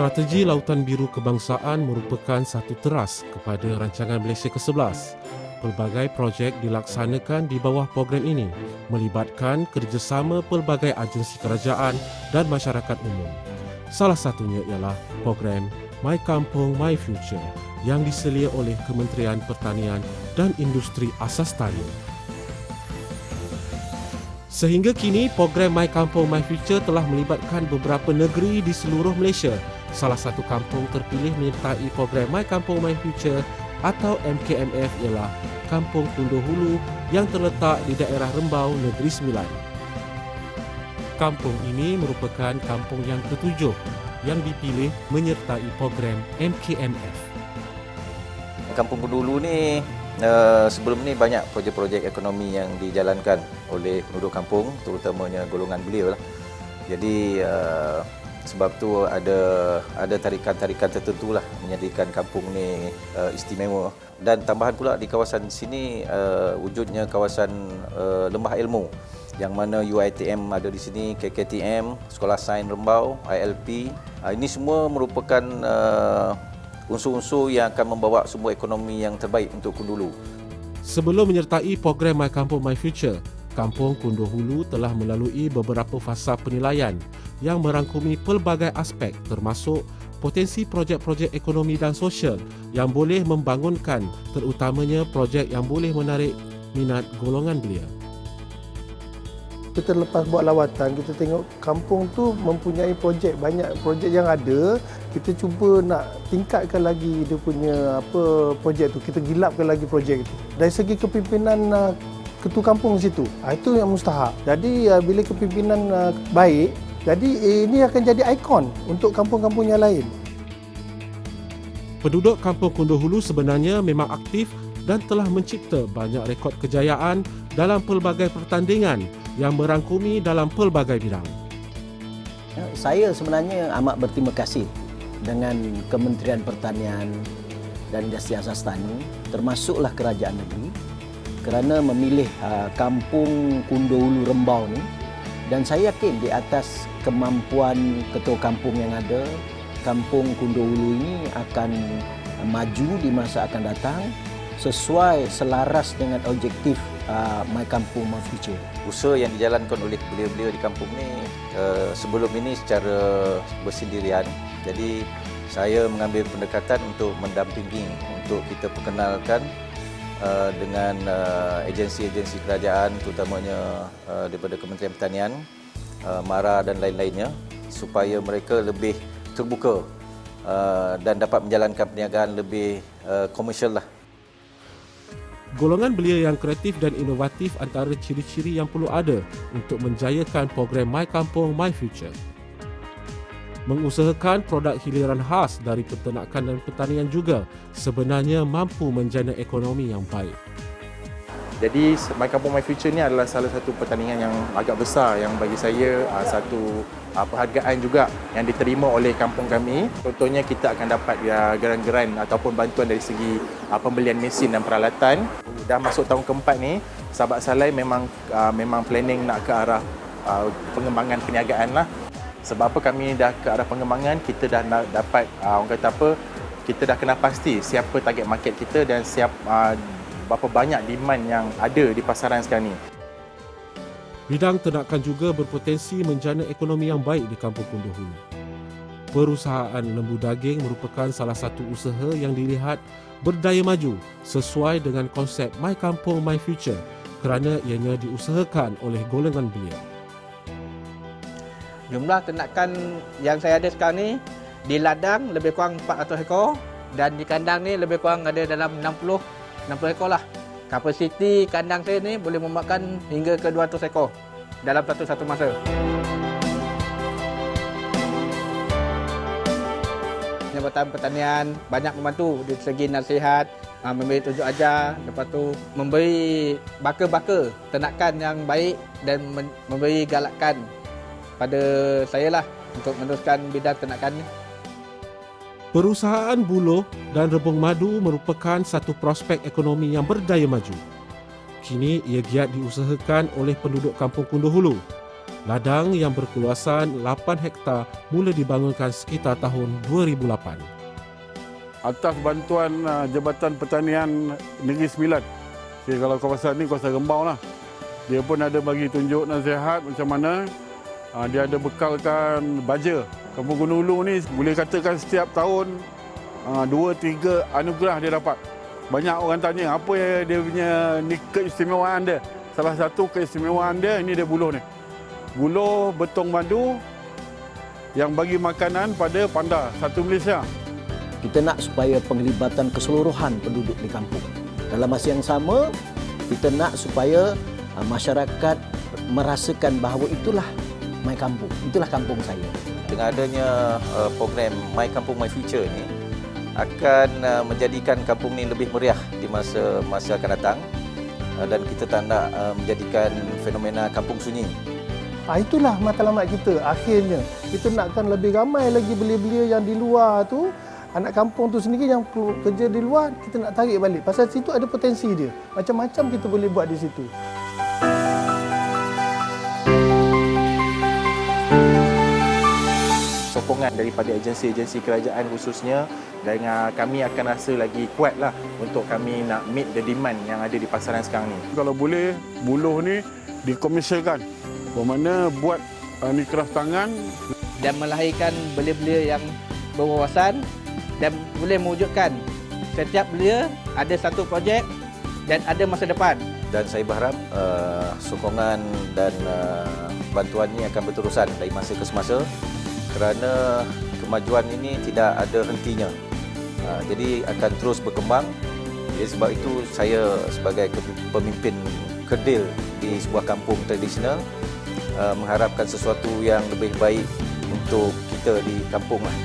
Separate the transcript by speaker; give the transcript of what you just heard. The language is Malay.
Speaker 1: Strategi Lautan Biru Kebangsaan merupakan satu teras kepada rancangan Malaysia ke-11. Pelbagai projek dilaksanakan di bawah program ini, melibatkan kerjasama pelbagai agensi kerajaan dan masyarakat umum. Salah satunya ialah program My Kampung My Future yang diselia oleh Kementerian Pertanian dan Industri Asas Tani. Sehingga kini, program My Kampung My Future telah melibatkan beberapa negeri di seluruh Malaysia. Salah satu kampung terpilih menyertai program My Kampung My Future atau MKMF ialah Kampung Kunduh Hulu yang terletak di daerah Rembau, Negeri Sembilan. Kampung ini merupakan kampung yang ketujuh yang dipilih menyertai program MKMF.
Speaker 2: Kampung Kunduh Hulu ni sebelum ni banyak projek-projek ekonomi yang dijalankan oleh penduduk kampung, terutamanya golongan belia lah. Jadi sebab tu ada tarikan-tarikan tertentu lah menjadikan kampung ni istimewa. Dan tambahan pula di kawasan sini wujudnya kawasan lembah ilmu yang mana UiTM ada di sini, KKTM, Sekolah Sains Rembau, ILP. Ini semua merupakan unsur-unsur yang akan membawa sumber ekonomi yang terbaik untuk Kunduh Hulu.
Speaker 1: Sebelum menyertai program My Kampung My Future, Kampung Kunduh Hulu telah melalui beberapa fasa penilaian yang merangkumi pelbagai aspek termasuk potensi projek-projek ekonomi dan sosial yang boleh membangunkan, terutamanya projek yang boleh menarik minat golongan belia.
Speaker 3: Kita lepas buat lawatan, kita tengok kampung tu mempunyai projek, banyak projek yang ada. Kita cuba nak tingkatkan lagi dia punya projek tu, kita gilapkan lagi projek itu. Dari segi kepimpinan ketua kampung di situ, itu yang mustahak. Jadi bila kepimpinan baik, jadi ini akan jadi ikon untuk kampung-kampung yang lain.
Speaker 1: Penduduk Kampung Kunduh Hulu sebenarnya memang aktif dan telah mencipta banyak rekod kejayaan dalam pelbagai pertandingan yang merangkumi dalam pelbagai bidang.
Speaker 4: Saya sebenarnya amat berterima kasih dengan Kementerian Pertanian dan Industri Asas Tani, termasuklah Kerajaan Negeri, kerana memilih Kampung Kunduh Hulu Rembau ni, dan saya yakin di atas kemampuan ketua kampung yang ada, Kampung Kunduh Hulu ini akan maju di masa akan datang sesuai selaras dengan objektif My Kampung My Future.
Speaker 2: Usaha yang dijalankan oleh belia-belia di kampung ni sebelum ini secara bersendirian. Jadi saya mengambil pendekatan untuk mendampingi, untuk kita perkenalkan dengan agensi-agensi kerajaan, terutamanya daripada Kementerian Pertanian, MARA dan lain-lainnya, supaya mereka lebih terbuka dan dapat menjalankan perniagaan lebih komersial lah.
Speaker 1: Golongan belia yang kreatif dan inovatif antara ciri-ciri yang perlu ada untuk menjayakan program My Kampung My Future. Mengusahakan produk hiliran khas dari peternakan dan pertanian juga sebenarnya mampu menjana ekonomi yang baik.
Speaker 5: Jadi My Kampung My Future ni adalah salah satu pertandingan yang agak besar yang bagi saya satu penghargaan juga yang diterima oleh kampung kami. Contohnya kita akan dapat geran-geran ataupun bantuan dari segi pembelian mesin dan peralatan. Dah masuk tahun keempat ni, Sahabat Salai memang planning nak ke arah pengembangan perniagaan lah. Sebab apa kami dah ke arah pengembangan, kita dah dapat kita dah kenal pasti siapa target market kita dan berapa banyak demand yang ada di pasaran sekarang ni.
Speaker 1: Bidang ternakan juga berpotensi menjana ekonomi yang baik di Kampung Kunduh Hulu. Perusahaan lembu daging merupakan salah satu usaha yang dilihat berdaya maju sesuai dengan konsep My Kampung My Future kerana ianya diusahakan oleh golongan belia.
Speaker 6: Jumlah ternakan yang saya ada sekarang ni di ladang lebih kurang 400 ekor dan di kandang ni lebih kurang ada dalam 60 ekor lah. Kapasiti kandang saya ni boleh memakan hingga ke 200 ekor dalam satu masa. Jabatan Pertanian banyak membantu dari segi nasihat, memberi tunjuk ajar, lepas tu memberi baka-baka ternakan yang baik dan memberi galakan pada saya lah untuk meneruskan bidang ternakan ni.
Speaker 1: Perusahaan buluh dan rebung madu merupakan satu prospek ekonomi yang berdaya maju. Kini ia giat diusahakan oleh penduduk Kampung Kunduh Hulu. Ladang yang berkeluasan 8 hektar mula dibangunkan sekitar tahun 2008.
Speaker 7: Atas bantuan Jabatan Pertanian Negeri Sembilan. Okay, kalau kawasan ni kawasan Rembau lah. Dia pun ada bagi tunjuk nasihat macam mana. Dia ada bekalkan baja. Kampung Gunung Ulu ni boleh katakan setiap tahun 2-3 anugerah dia dapat. Banyak orang tanya apa yang dia punya ni keistimewaan dia. Salah satu keistimewaan dia ini dia buluh ni. Buluh betong madu yang bagi makanan pada panda satu Malaysia.
Speaker 4: Kita nak supaya penglibatan keseluruhan penduduk di kampung. Dalam masa yang sama, kita nak supaya masyarakat merasakan bahawa itulah My Kampung, itulah kampung saya.
Speaker 2: Dengan adanya program My Kampung My Future ni akan menjadikan kampung ni lebih meriah di masa akan datang dan kita tak nak menjadikan fenomena kampung sunyi.
Speaker 3: Itulah matlamat kita akhirnya. Kita nakkan lebih ramai lagi belia-belia yang di luar tu, anak kampung tu sendiri yang kerja di luar, kita nak tarik balik. Pasal situ ada potensi dia. Macam-macam kita boleh buat di situ.
Speaker 5: Sokongan daripada agensi-agensi kerajaan khususnya, dan kami akan rasa lagi kuat lah untuk kami nak meet the demand yang ada di pasaran sekarang ni.
Speaker 7: Kalau boleh, buluh ni dikomersialkan. Bermakna buat ni kraft tangan.
Speaker 6: Dan melahirkan belia-belia yang berwawasan dan boleh mewujudkan setiap belia ada satu projek dan ada masa depan.
Speaker 2: Dan saya berharap sokongan dan bantuan ini akan berterusan dari masa ke semasa kerana kemajuan ini tidak ada hentinya. Jadi akan terus berkembang. Jadi sebab itu saya sebagai pemimpin kedil di sebuah kampung tradisional mengharapkan sesuatu yang lebih baik untuk kita di kampung lah.